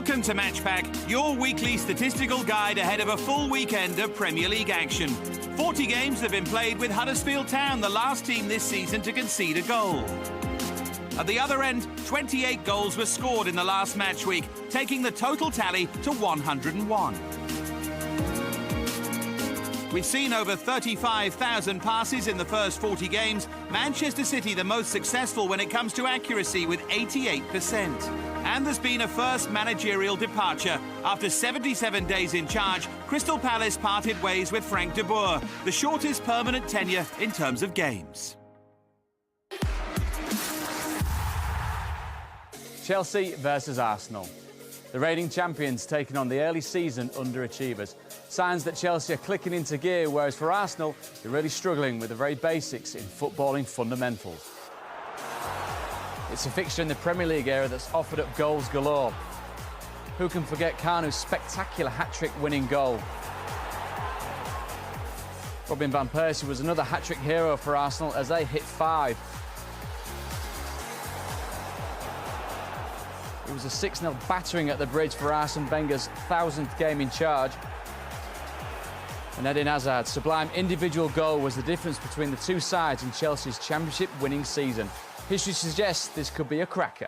Welcome to Matchpack, your weekly statistical guide ahead of a full weekend of Premier League action. 40 games have been played with Huddersfield Town, the last team this season to concede a goal. At the other end, 28 goals were scored in the last match week, taking the total tally to 101. We've seen over 35,000 passes in the first 40 games. Manchester City the most successful when it comes to accuracy with 88%. And there's been a first managerial departure. After 77 days in charge, Crystal Palace parted ways with Frank de Boer, the shortest permanent tenure in terms of games. Chelsea versus Arsenal. The reigning champions taking on the early season underachievers. Signs that Chelsea are clicking into gear, whereas for Arsenal, they're really struggling with the very basics in footballing fundamentals. It's a fixture in the Premier League era that's offered up goals galore. Who can forget Kanu's spectacular hat-trick winning goal? Robin van Persie was another hat-trick hero for Arsenal as they hit 5. It was a 6-0 battering at the Bridge for Arsene Wenger's 1000th game in charge. And Eden Hazard's sublime individual goal was the difference between the two sides in Chelsea's championship-winning season. History suggests this could be a cracker.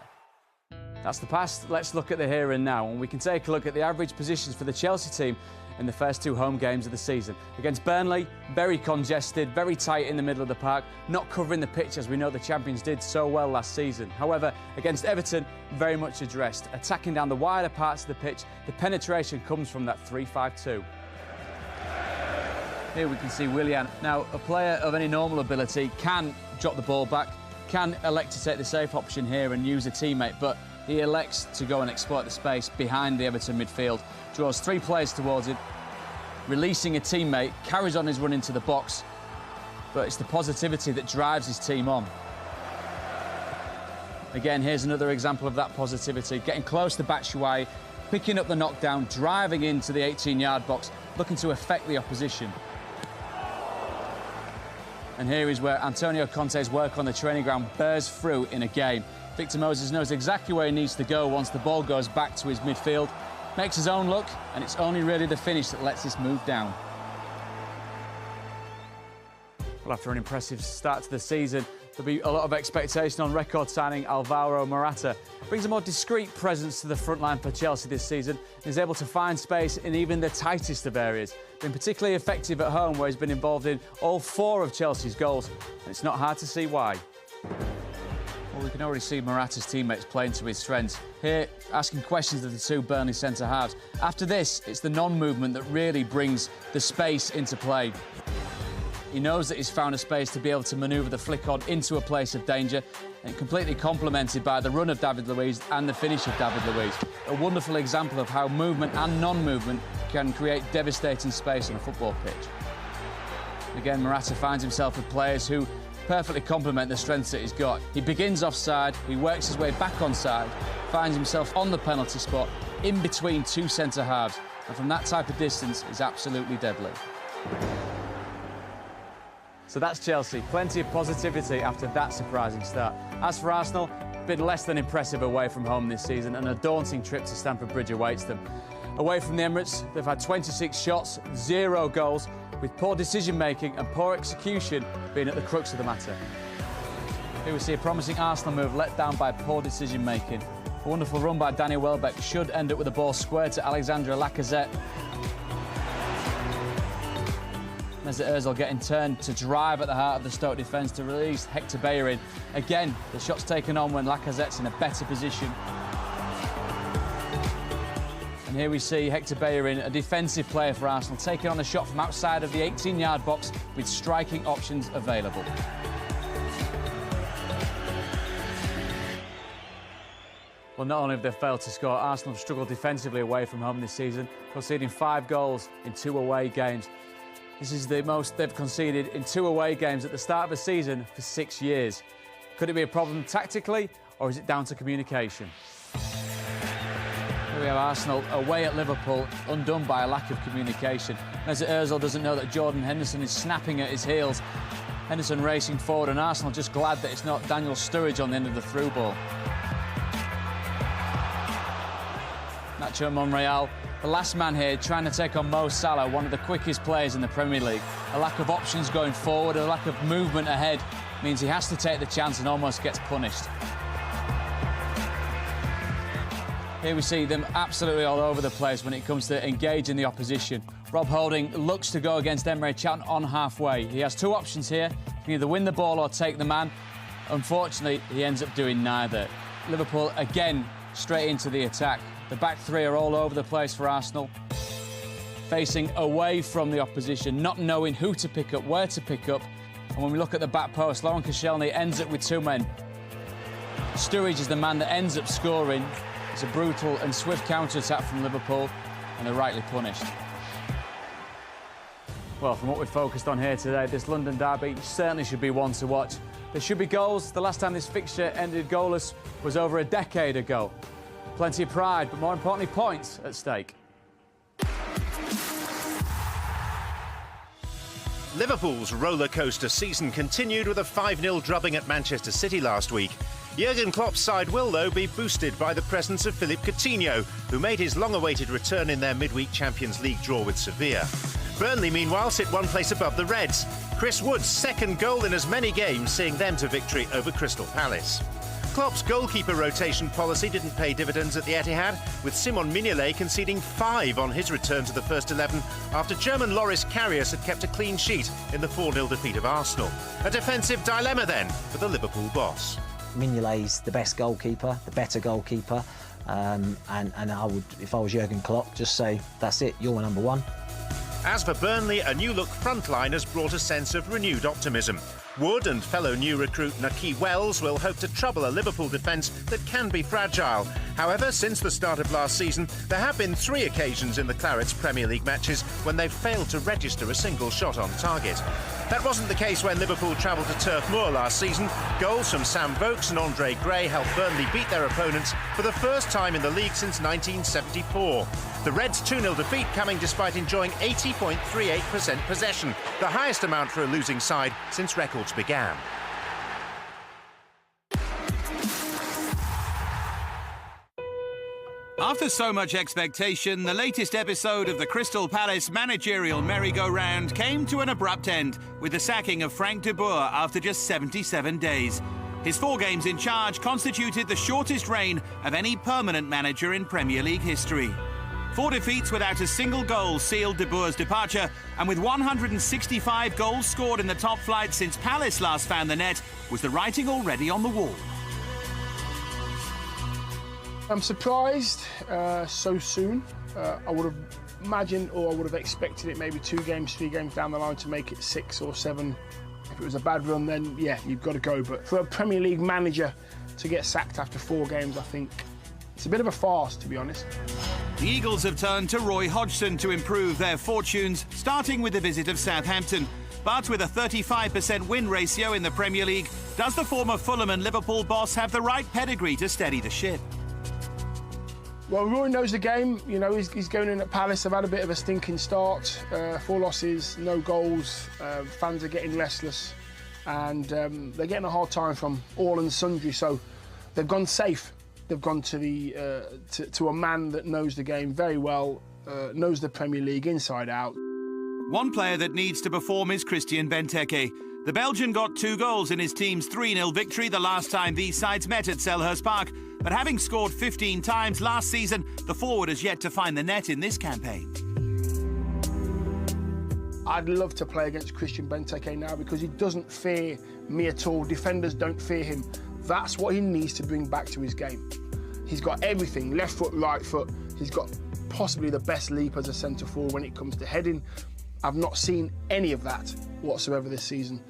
That's the past. Let's look at the here and now, and we can take a look at the average positions for the Chelsea team in the first 2 home games of the season. Against Burnley, very congested, very tight in the middle of the park, not covering the pitch as we know the champions did so well last season. However, against Everton, very much addressed. Attacking down the wider parts of the pitch, the penetration comes from that 3-5-2. Here we can see Willian. Now, a player of any normal ability can drop the ball back, can elect to take the safe option here and use a teammate, but he elects to go and exploit the space behind the Everton midfield, draws 3 players towards it, releasing a teammate, carries on his run into the box, but it's the positivity that drives his team on. Again, here's another example of that positivity, getting close to Batshuayi, picking up the knockdown, driving into the 18-yard box, looking to affect the opposition. And here is where Antonio Conte's work on the training ground bears fruit in a game. Victor Moses knows exactly where he needs to go once the ball goes back to his midfield, makes his own look, and it's only really the finish that lets this move down. Well, after an impressive start to the season, there'll be a lot of expectation on record signing Alvaro Morata. Brings a more discreet presence to the front line for Chelsea this season and is able to find space in even the tightest of areas. Been particularly effective at home where he's been involved in all 4 of Chelsea's goals, and it's not hard to see why. Well, we can already see Morata's teammates playing to his strengths. Here, asking questions of the 2 Burnley centre-halves. After this, it's the non-movement that really brings the space into play. He knows that he's found a space to be able to manoeuvre the flick on into a place of danger, and completely complemented by the run of David Luiz and the finish of David Luiz. A wonderful example of how movement and non-movement can create devastating space on a football pitch. Again, Morata finds himself with players who perfectly complement the strengths that he's got. He begins offside, he works his way back onside, finds himself on the penalty spot, in between 2 centre-halves, and from that type of distance is absolutely deadly. So that's Chelsea. Plenty of positivity after that surprising start. As for Arsenal, a bit less than impressive away from home this season, and a daunting trip to Stamford Bridge awaits them. Away from the Emirates, they've had 26 shots, 0 goals, with poor decision-making and poor execution being at the crux of the matter. Here we see a promising Arsenal move let down by poor decision-making. A wonderful run by Danny Welbeck should end up with the ball squared to Alexandre Lacazette. Mesut Ozil getting turned to drive at the heart of the Stoke defence to release Hector Bellerin. Again, the shot's taken on when Lacazette's in a better position. And here we see Hector Bellerin, a defensive player for Arsenal, taking on a shot from outside of the 18-yard box with striking options available. Well, not only have they failed to score, Arsenal have struggled defensively away from home this season, conceding 5 goals in 2 away games. This is the most they've conceded in 2 away games at the start of a season for 6 years. Could it be a problem tactically, or is it down to communication? Here we have Arsenal away at Liverpool, undone by a lack of communication. Mesut Ozil doesn't know that Jordan Henderson is snapping at his heels. Henderson racing forward, and Arsenal just glad that it's not Daniel Sturridge on the end of the through ball. That Nacho Monreal, the last man here, trying to take on Mo Salah, one of the quickest players in the Premier League. A lack of options going forward, a lack of movement ahead, means he has to take the chance and almost gets punished. Here we see them absolutely all over the place when it comes to engaging the opposition. Rob Holding looks to go against Emre Can on halfway. He has two options here. He can either win the ball or take the man. Unfortunately, he ends up doing neither. Liverpool, again, straight into the attack. The back three are all over the place for Arsenal. Facing away from the opposition, not knowing who to pick up, where to pick up. And when we look at the back post, Laurent Koscielny ends up with two men. Sturridge is the man that ends up scoring. It's a brutal and swift counter-attack from Liverpool, and they're rightly punished. Well, from what we've focused on here today, this London derby certainly should be one to watch. There should be goals. The last time this fixture ended goalless was over a decade ago. Plenty of pride, but more importantly, points at stake. Liverpool's roller coaster season continued with a 5-0 drubbing at Manchester City last week. Jurgen Klopp's side will, though, be boosted by the presence of Philippe Coutinho, who made his long-awaited return in their midweek Champions League draw with Sevilla. Burnley, meanwhile, sit one place above the Reds. Chris Wood's second goal in as many games, seeing them to victory over Crystal Palace. Klopp's goalkeeper rotation policy didn't pay dividends at the Etihad, with Simon Mignolet conceding 5 on his return to the first 11 after German Loris Karius had kept a clean sheet in the 4-0 defeat of Arsenal. A defensive dilemma then for the Liverpool boss. Mignolet's the best goalkeeper, the better goalkeeper, and I would, if I was Jurgen Klopp, just say, that's it, you're number one. As for Burnley, a new-look frontline has brought a sense of renewed optimism. Wood and fellow new recruit Nahki Wells will hope to trouble a Liverpool defence that can be fragile. However, since the start of last season, there have been 3 occasions in the Clarets Premier League matches when they've failed to register a single shot on target. That wasn't the case when Liverpool travelled to Turf Moor last season. Goals from Sam Vokes and Andre Gray helped Burnley beat their opponents for the first time in the league since 1974. The Reds' 2-0 defeat coming despite enjoying 80.38% possession, the highest amount for a losing side since records began. After so much expectation, the latest episode of the Crystal Palace managerial merry-go-round came to an abrupt end with the sacking of Frank de Boer after just 77 days. His 4 games in charge constituted the shortest reign of any permanent manager in Premier League history. 4 defeats without a single goal sealed de Boer's departure, and with 165 goals scored in the top flight since Palace last found the net, was the writing already on the wall. I'm surprised so soon. I would have imagined, or I would have expected it maybe 2 games, 3 games down the line to make it 6 or 7. If it was a bad run, then yeah, you've got to go. But for a Premier League manager to get sacked after 4 games, I think it's a bit of a farce, to be honest. The Eagles have turned to Roy Hodgson to improve their fortunes, starting with the visit of Southampton. But with a 35% win ratio in the Premier League, does the former Fulham and Liverpool boss have the right pedigree to steady the ship? Well, Roy knows the game. You know, he's going in at Palace. They've had a bit of a stinking start. 4 losses, no goals. Fans are getting restless. And they're getting a hard time from all and sundry. So they've gone safe. They've gone to the to a man that knows the game very well, knows the Premier League inside out. One player that needs to perform is Christian Benteke. The Belgian got 2 goals in his team's 3-0 victory the last time these sides met at Selhurst Park. But having scored 15 times last season, the forward has yet to find the net in this campaign. I'd love to play against Christian Benteke now because he doesn't fear me at all. Defenders don't fear him. That's what he needs to bring back to his game. He's got everything, left foot, right foot. He's got possibly the best leap as a centre forward when it comes to heading. I've not seen any of that whatsoever this season.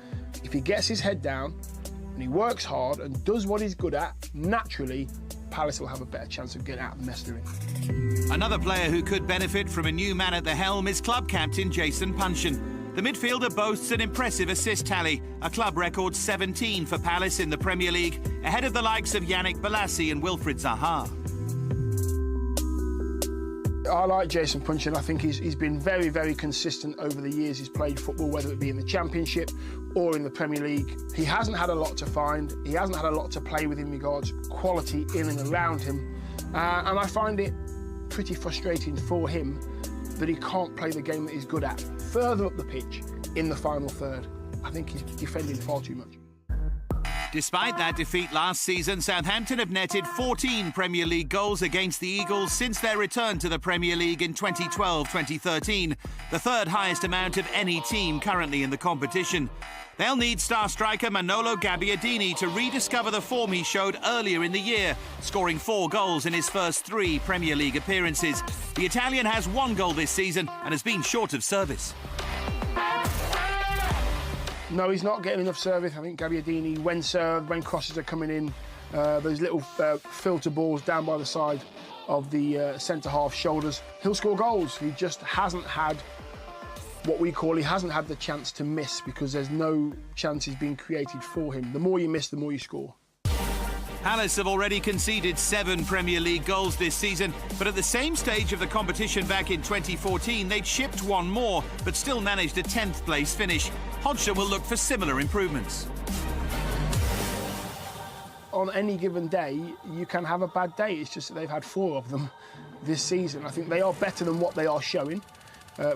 If he gets his head down and he works hard and does what he's good at, naturally, Palace will have a better chance of getting out of the mess they're in. Another player who could benefit from a new man at the helm is club captain Jason Puncheon. The midfielder boasts an impressive assist tally, a club record 17 for Palace in the Premier League, ahead of the likes of Yannick Bolasie and Wilfried Zaha. I like Jason Puncheon. I think he's been very, very consistent over the years he's played football, whether it be in the Championship or in the Premier League. He hasn't had a lot to find. He hasn't had a lot to play with in regards quality in and around him. And I find it pretty frustrating for him that he can't play the game that he's good at. Further up the pitch in the final third, I think he's defending far too much. Despite that defeat last season, Southampton have netted 14 Premier League goals against the Eagles since their return to the Premier League in 2012-2013, the third highest amount of any team currently in the competition. They'll need star striker Manolo Gabbiadini to rediscover the form he showed earlier in the year, scoring 4 goals in his first 3 Premier League appearances. The Italian has 1 goal this season and has been short of service. No, he's not getting enough service. I think Gabbiadini, when served, when crosses are coming in, those little filter balls down by the side of the centre-half shoulders, he'll score goals. He just hasn't had what we call, he hasn't had the chance to miss because there's no chances being created for him. The more you miss, the more you score. Palace have already conceded 7 Premier League goals this season, but at the same stage of the competition back in 2014, they'd shipped 1 more, but still managed a 10th place finish. Hodgson will look for similar improvements. On any given day, you can have a bad day. It's just that they've had 4 of them this season. I think they are better than what they are showing,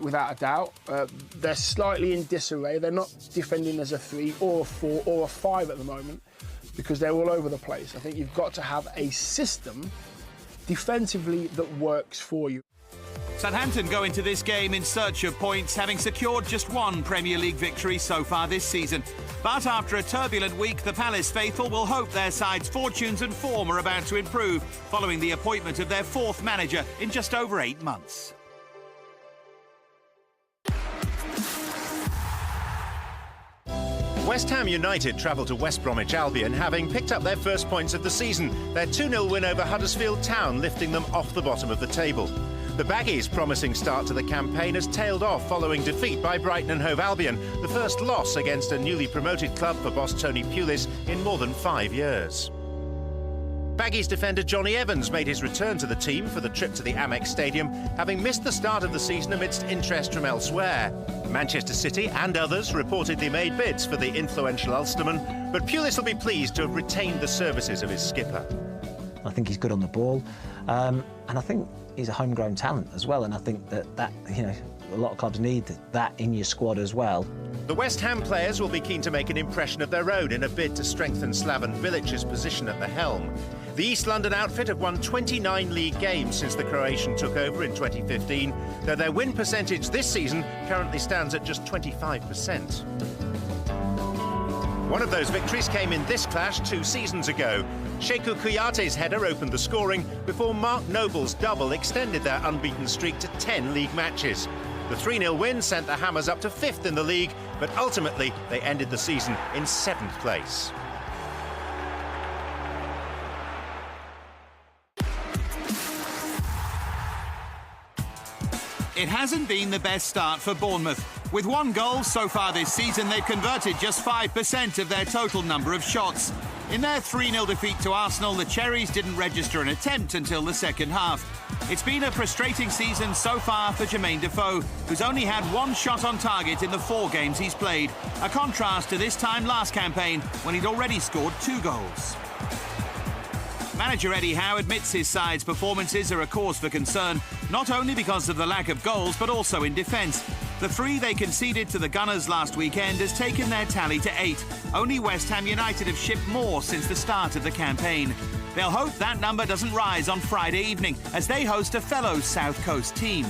without a doubt. They're slightly in disarray. They're not defending as a 3 or a 4 or a 5 at the moment, because they're all over the place. I think you've got to have a system defensively that works for you. Southampton go into this game in search of points, having secured just 1 Premier League victory so far this season. But after a turbulent week, the Palace faithful will hope their side's fortunes and form are about to improve following the appointment of their 4th manager in just over 8 months. West Ham United travel to West Bromwich Albion, having picked up their first points of the season. Their 2-0 win over Huddersfield Town lifting them off the bottom of the table. The Baggies' promising start to the campaign has tailed off following defeat by Brighton and Hove Albion, the first loss against a newly promoted club for boss Tony Pulis in more than 5 years. Baggies defender Johnny Evans made his return to the team for the trip to the Amex Stadium, having missed the start of the season amidst interest from elsewhere. Manchester City and others reportedly made bids for the influential Ulsterman, but Pulis will be pleased to have retained the services of his skipper. I think he's good on the ball, and I think he's a homegrown talent as well, and I think that a lot of clubs need that in your squad as well. The West Ham players will be keen to make an impression of their own in a bid to strengthen Slaven Bilic's position at the helm. The East London outfit have won 29 league games since the Croatian took over in 2015, though their win percentage this season currently stands at just 25%. One of those victories came in this clash 2 seasons ago. Sheku Kouyate's header opened the scoring before Mark Noble's double extended their unbeaten streak to 10 league matches. The 3-0 win sent the Hammers up to 5th in the league, but ultimately they ended the season in 7th place. It hasn't been the best start for Bournemouth. With 1 goal so far this season, they've converted just 5% of their total number of shots. In their 3-0 defeat to Arsenal, the Cherries didn't register an attempt until the second half. It's been a frustrating season so far for Jermaine Defoe, who's only had 1 shot on target in the 4 games he's played, a contrast to this time last campaign when he'd already scored 2 goals. Manager Eddie Howe admits his side's performances are a cause for concern, not only because of the lack of goals, but also in defence. The 3 they conceded to the Gunners last weekend has taken their tally to 8. Only West Ham United have shipped more since the start of the campaign. They'll hope that number doesn't rise on Friday evening as they host a fellow South Coast team.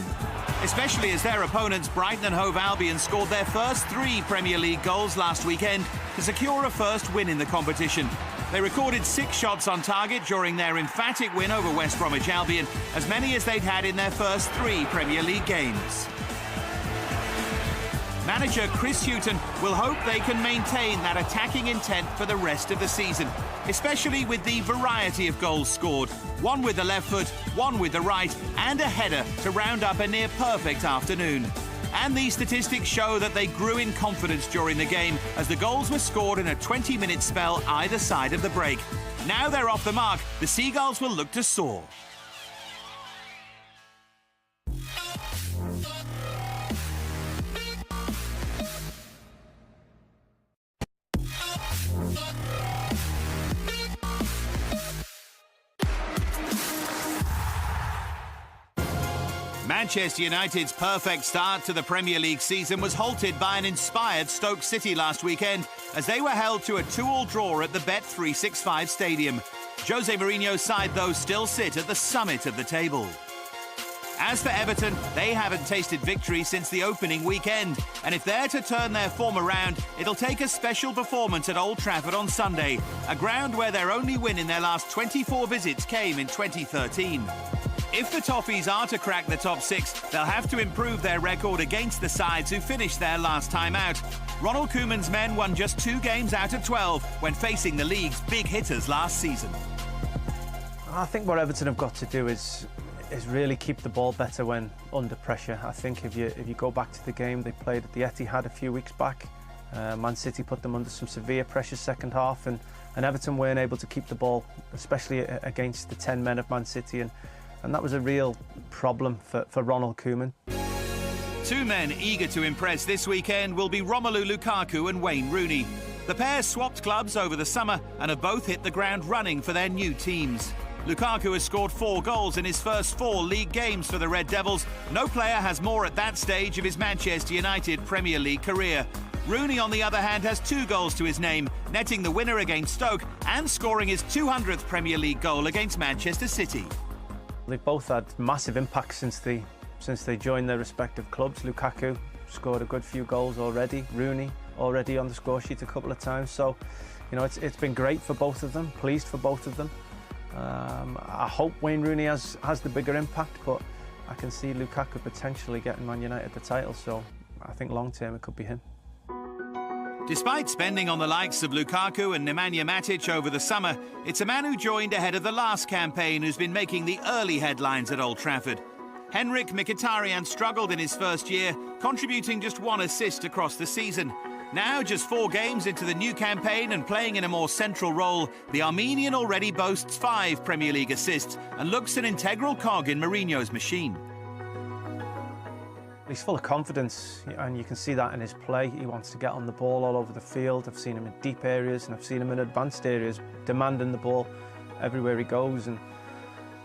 Especially as their opponents Brighton and Hove Albion scored their first 3 Premier League goals last weekend to secure a first win in the competition. They recorded 6 shots on target during their emphatic win over West Bromwich Albion, as many as they'd had in their first 3 Premier League games. Manager Chris Hughton will hope they can maintain that attacking intent for the rest of the season, especially with the variety of goals scored. 1 with the left foot, 1 with the right, and a header to round up a near-perfect afternoon. And these statistics show that they grew in confidence during the game as the goals were scored in a 20-minute spell either side of the break. Now they're off the mark, the Seagulls will look to soar. Manchester United's perfect start to the Premier League season was halted by an inspired Stoke City last weekend as they were held to a 2-2 draw at the Bet365 Stadium. Jose Mourinho's side, though, still sit at the summit of the table. As for Everton, they haven't tasted victory since the opening weekend, and if they're to turn their form around, it'll take a special performance at Old Trafford on Sunday, a ground where their only win in their last 24 visits came in 2013. If the Toffees are to crack the top six, they'll have to improve their record against the sides who finished their last time out. Ronald Koeman's men won just 2 games out of 12 when facing the league's big hitters last season. I think what Everton have got to do is really keep the ball better when under pressure. I think if you go back to the game they played at the Etihad a few weeks back, Man City put them under some severe pressure second half, and Everton weren't able to keep the ball, especially against the 10 men of Man City, and that was a real problem for Ronald Koeman. 2 men eager to impress this weekend will be Romelu Lukaku and Wayne Rooney. The pair swapped clubs over the summer and have both hit the ground running for their new teams. Lukaku has scored 4 goals in his first 4 league games for the Red Devils. No player has more at that stage of his Manchester United Premier League career. Rooney, on the other hand, has 2 goals to his name, netting the winner against Stoke and scoring his 200th Premier League goal against Manchester City. They've both had massive impacts since they joined their respective clubs. Lukaku scored a good few goals already. Rooney already on the score sheet a couple of times. So, you know, it's been great for both of them. Pleased for both of them. I hope Wayne Rooney has the bigger impact, but I can see Lukaku potentially getting Man United the title, so I think long term it could be him. Despite spending on the likes of Lukaku and Nemanja Matic over the summer, it's a man who joined ahead of the last campaign who's been making the early headlines at Old Trafford. Henrik Mkhitaryan struggled in his first year, contributing just 1 assist across the season. Now, just 4 games into the new campaign and playing in a more central role, the Armenian already boasts 5 Premier League assists and looks an integral cog in Mourinho's machine. He's full of confidence, and you can see that in his play. He wants to get on the ball all over the field. I've seen him in deep areas and I've seen him in advanced areas, demanding the ball everywhere he goes. And,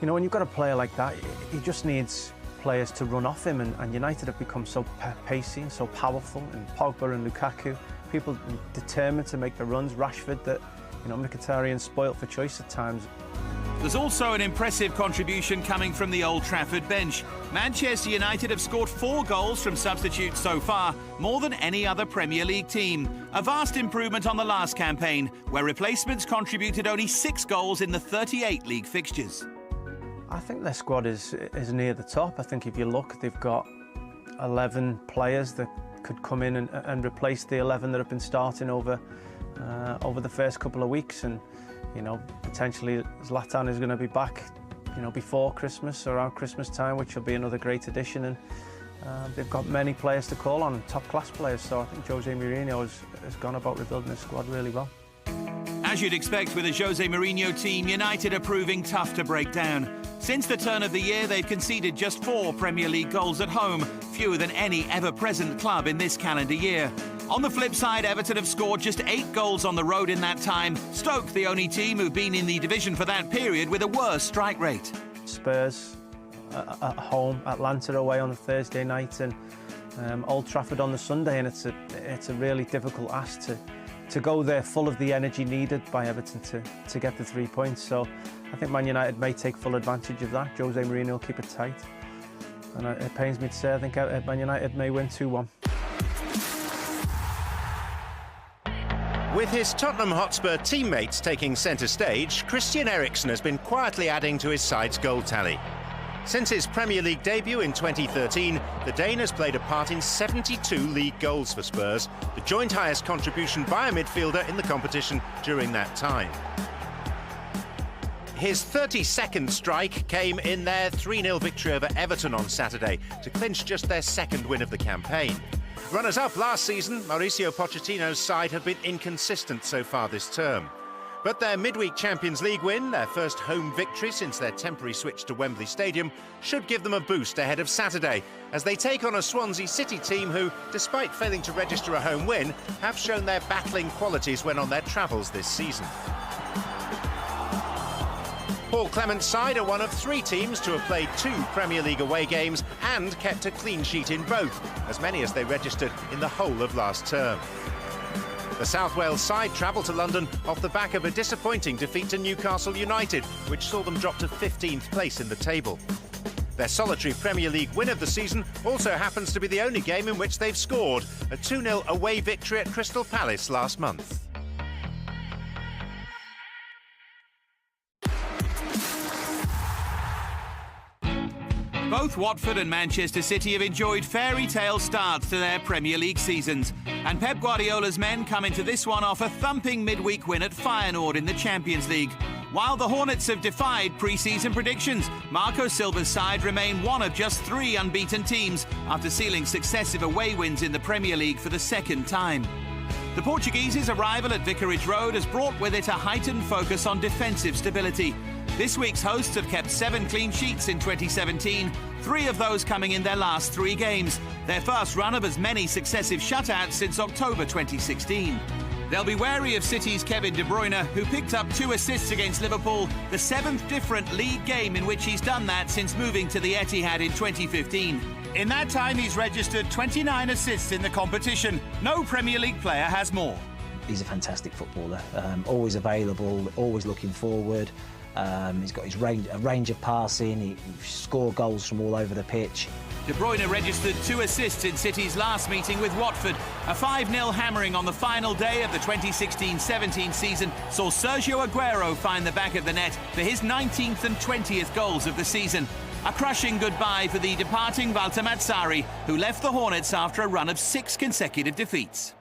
you know, when you've got a player like that, he just needs players to run off him, and United have become so pacey and so powerful, and Pogba and Lukaku, people determined to make the runs. Rashford, that, you know, Mkhitaryan's spoilt for choice at times. There's also an impressive contribution coming from the Old Trafford bench. Manchester United have scored 4 goals from substitutes so far, more than any other Premier League team. A vast improvement on the last campaign, where replacements contributed only 6 goals in the 38 league fixtures. I think their squad is near the top. I think if you look, they've got 11 players that could come in and replace the 11 that have been starting over the first couple of weeks, and, you know, potentially Zlatan is going to be back, you know, before Christmas, around Christmas time, which will be another great addition. And they've got many players to call on, top-class players. So I think Jose Mourinho has gone about rebuilding his squad really well. As you'd expect with a Jose Mourinho team, United are proving tough to break down. Since the turn of the year, they've conceded just 4 Premier League goals at home, fewer than any ever-present club in this calendar year. On the flip side, Everton have scored just 8 goals on the road in that time. Stoke, the only team who've been in the division for that period with a worse strike rate. Spurs at home, Atlanta away on the Thursday night, and Old Trafford on the Sunday, and it's a really difficult ask to go there full of the energy needed by Everton to get the 3 points. So I think Man United may take full advantage of that. Jose Mourinho will keep it tight. And it pains me to say, I think Man United may win 2-1. With his Tottenham Hotspur teammates taking centre stage, Christian Eriksen has been quietly adding to his side's goal tally. Since his Premier League debut in 2013, the Dane has played a part in 72 league goals for Spurs, the joint highest contribution by a midfielder in the competition during that time. His 32nd strike came in their 3-0 victory over Everton on Saturday to clinch just their 2nd win of the campaign. Runners-up last season, Mauricio Pochettino's side have been inconsistent so far this term. But their midweek Champions League win, their first home victory since their temporary switch to Wembley Stadium, should give them a boost ahead of Saturday, as they take on a Swansea City team who, despite failing to register a home win, have shown their battling qualities when on their travels this season. Paul Clement's side are one of 3 teams to have played 2 Premier League away games and kept a clean sheet in both, as many as they registered in the whole of last term. The South Wales side travelled to London off the back of a disappointing defeat to Newcastle United, which saw them drop to 15th place in the table. Their solitary Premier League win of the season also happens to be the only game in which they've scored, a 2-0 away victory at Crystal Palace last month. Both Watford and Manchester City have enjoyed fairy tale starts to their Premier League seasons. And Pep Guardiola's men come into this one off a thumping midweek win at Feyenoord in the Champions League. While the Hornets have defied pre-season predictions, Marco Silva's side remain one of just 3 unbeaten teams after sealing successive away wins in the Premier League for the second time. The Portuguese's arrival at Vicarage Road has brought with it a heightened focus on defensive stability. This week's hosts have kept 7 clean sheets in 2017, 3 of those coming in their last 3 games, their first run of as many successive shutouts since October 2016. They'll be wary of City's Kevin De Bruyne, who picked up 2 assists against Liverpool, the 7th different league game in which he's done that since moving to the Etihad in 2015. In that time, he's registered 29 assists in the competition. No Premier League player has more. He's a fantastic footballer, always available, always looking forward. He's got his range of passing, he scored goals from all over the pitch. De Bruyne registered 2 assists in City's last meeting with Watford. A 5-0 hammering on the final day of the 2016-17 season saw Sergio Aguero find the back of the net for his 19th and 20th goals of the season. A crushing goodbye for the departing Walter Mazzarri, who left the Hornets after a run of 6 consecutive defeats.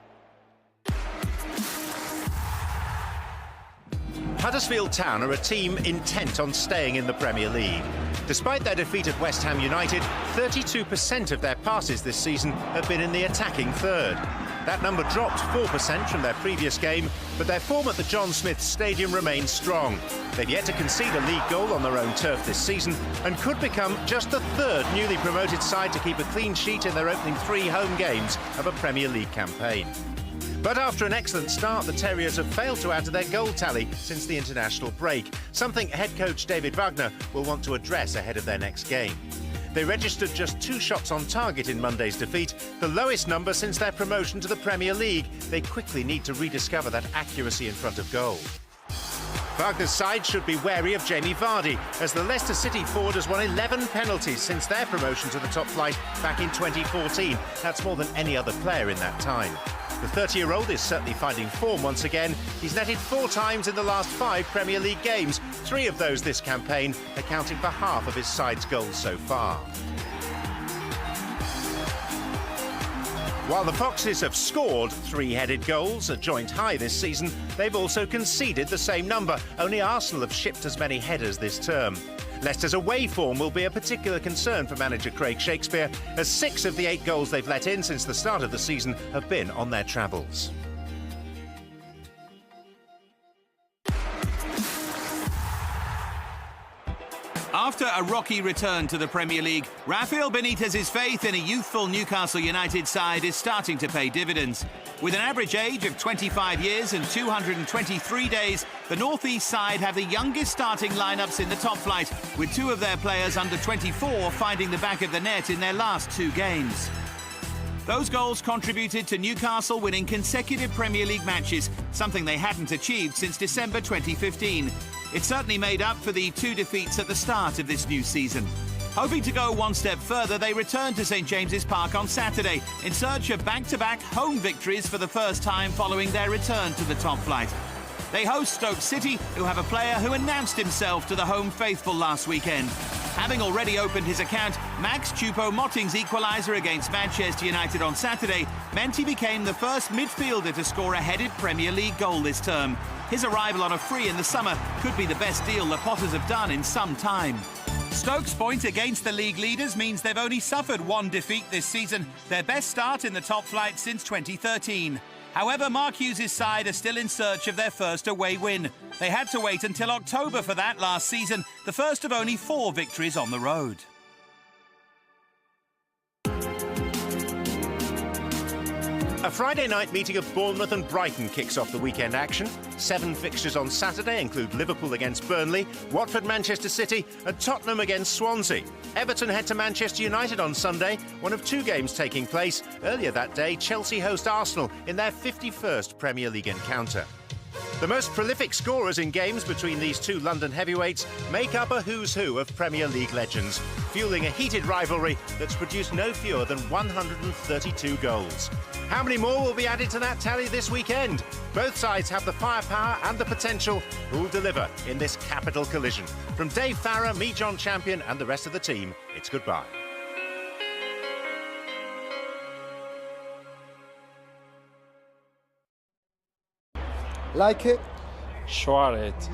Huddersfield Town are a team intent on staying in the Premier League. Despite their defeat at West Ham United, 32% of their passes this season have been in the attacking third. That number dropped 4% from their previous game, but their form at the John Smith Stadium remains strong. They've yet to concede a league goal on their own turf this season and could become just the 3rd newly promoted side to keep a clean sheet in their opening 3 home games of a Premier League campaign. But after an excellent start, the Terriers have failed to add to their goal tally since the international break, something head coach David Wagner will want to address ahead of their next game. They registered just 2 shots on target in Monday's defeat, the lowest number since their promotion to the Premier League. They quickly need to rediscover that accuracy in front of goal. Wagner's side should be wary of Jamie Vardy, as the Leicester City forward has won 11 penalties since their promotion to the top flight back in 2014. That's more than any other player in that time. The 30-year-old is certainly finding form once again. He's netted 4 times in the last 5 Premier League games, 3 of those this campaign, accounting for half of his side's goals so far. While the Foxes have scored 3-headed goals, a joint high this season, they've also conceded the same number. Only Arsenal have shipped as many headers this term. Leicester's away form will be a particular concern for manager Craig Shakespeare, as 6 of the 8 goals they've let in since the start of the season have been on their travels. After a rocky return to the Premier League, Rafael Benitez's faith in a youthful Newcastle United side is starting to pay dividends. With an average age of 25 years and 223 days, the North East side have the youngest starting lineups in the top flight, with 2 of their players under 24 finding the back of the net in their last 2 games. Those goals contributed to Newcastle winning consecutive Premier League matches, something they hadn't achieved since December 2015. It certainly made up for the 2 defeats at the start of this new season. Hoping to go one step further, they return to St James's Park on Saturday in search of back-to-back home victories for the first time following their return to the top flight. They host Stoke City, who have a player who announced himself to the home faithful last weekend. Having already opened his account, Max Choupo-Moting's equaliser against Manchester United on Saturday meant he became the first midfielder to score a headed Premier League goal this term. His arrival on a free in the summer could be the best deal the Potters have done in some time. Stoke's point against the league leaders means they've only suffered 1 defeat this season, their best start in the top flight since 2013. However, Mark Hughes' side are still in search of their first away win. They had to wait until October for that last season, the first of only 4 victories on the road. A Friday night meeting of Bournemouth and Brighton kicks off the weekend action. 7 fixtures on Saturday include Liverpool against Burnley, Watford, Manchester City and Tottenham against Swansea. Everton head to Manchester United on Sunday, one of 2 games taking place. Earlier that day, Chelsea host Arsenal in their 51st Premier League encounter. The most prolific scorers in games between these 2 London heavyweights make up a who's who of Premier League legends, fueling a heated rivalry that's produced no fewer than 132 goals. How many more will be added to that tally this weekend? Both sides have the firepower and the potential. Who'll deliver in this capital collision? From Dave Farrer, me, John Champion, and the rest of the team, it's goodbye. Like it? Share it.